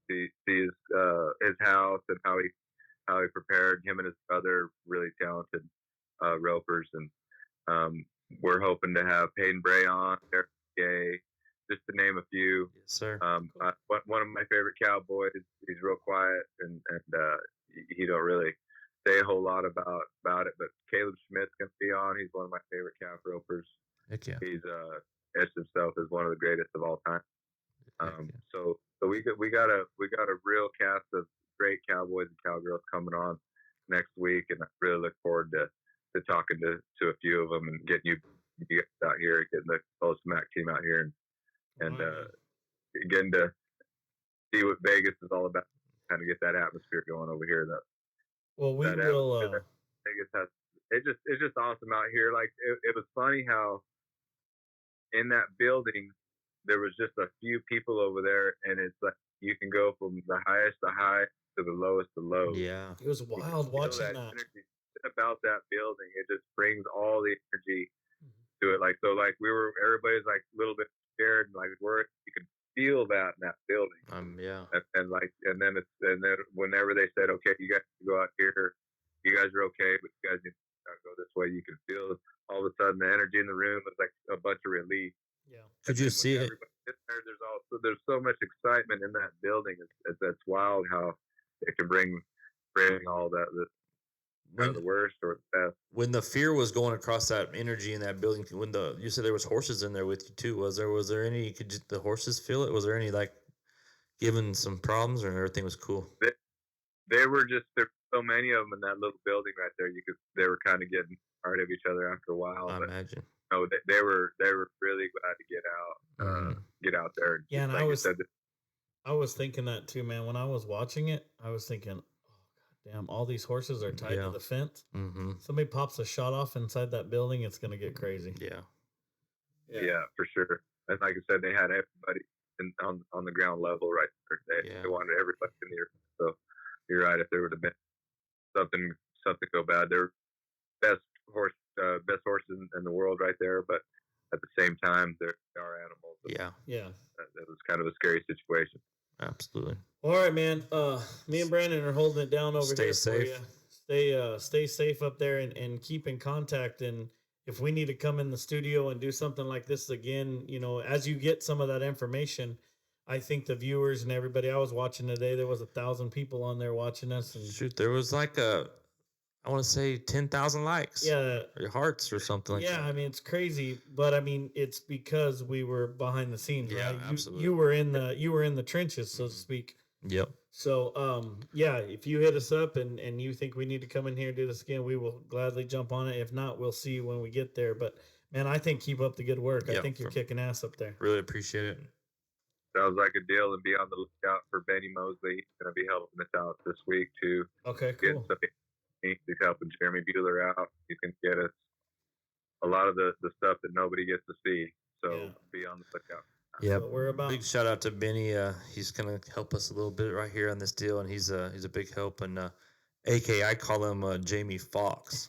See his house and how he prepared. Him and his brother, really talented ropers, and we're hoping to have Peyton Bray on, Eric Gay, just to name a few. Yes, sir. One of my favorite Cowboys. He's real quiet and he don't really say a whole lot about it. But Caleb Schmidt's gonna be on. He's one of my favorite calf ropers. Heck yeah. He's etched himself as one of the greatest of all time. So we got a real cast of great Cowboys and Cowgirls coming on next week, and I really look forward to talking to a few of them and getting you guys out here, getting the Tolleson-Mack team out here, and getting to see what Vegas is all about, kind of get that atmosphere going over here. Well, we will. Vegas has it's just awesome out here. Like it was funny how in that building there was just a few people over there, and it's like you can go from the highest to high to the lowest to low. Yeah. It was wild watching that. Energy about that building. It just brings all the energy to it. Like, so like everybody's like a little bit scared and like you could feel that in that building. Yeah. And then whenever they said, okay, you guys can go out here, you guys are okay, but you guys need to go this way, you can feel all of a sudden the energy in the room was like a bunch of relief. Yeah. Could you see it? There's so much excitement in that building. That's wild how it can bring all that the worst or the best. When the fear was going across that energy in that building, you said there was horses in there with you too. Was there any? Could the horses feel it? Was there any like giving some problems, or everything was cool? They were just there were so many of them in that little building right there. They were kind of getting tired of each other after a while. I But imagine. no, they were really glad to get out there. And Yeah, and like you said, I was thinking that too, man. When I was watching it, I was thinking, oh, damn, all these horses are tied Yeah. to the fence. Mm-hmm. Somebody pops a shot off inside that building, it's going to get crazy. Yeah. yeah, for sure. And like I said, they had everybody on the ground level right there. They wanted everybody in the air. So you're right. If there would have been something go bad, they're best horses in the world right there. But at the same time, they are animals. Yeah. Yeah. That was kind of a scary situation. Absolutely. All right, man. Me and Brandon are holding it down over Stay here safe. for you. Stay safe up there and keep in contact. And if we need to come in the studio and do something like this again, as you get some of that information, I think the viewers and everybody I was watching today, there was 1,000 people on there watching us. And Shoot, there was like I want to say 10,000 likes. yeah, or hearts or something like that. I mean, it's crazy, but I mean, it's because we were behind the scenes, Yeah, right? absolutely. You were in the trenches, so to speak. Yep. So, if you hit us up and you think we need to come in here and do this again, we will gladly jump on it. If not, we'll see you when we get there. But man, I think keep up the good work. I think you're kicking ass up there. Really appreciate it. Sounds like a deal, and be on the lookout for Benny Mosley. He's going to be helping us out this week too. Okay, cool. He's helping Jeremy Bueller out. He can get us a lot of the stuff that nobody gets to see. So be on the lookout. Yeah, we're about. Big shout out to Benny. He's gonna help us a little bit right here on this deal, and he's a big help. And AK, I call him Jamie Foxx.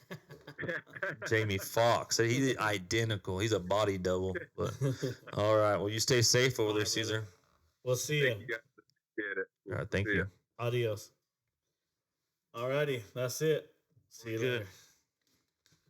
Jamie Foxx. He's identical. He's a body double. But all right. Well, you stay safe over there, Cesar. We'll see you. All right. Thank you. Adios. All righty. That's it. See you later.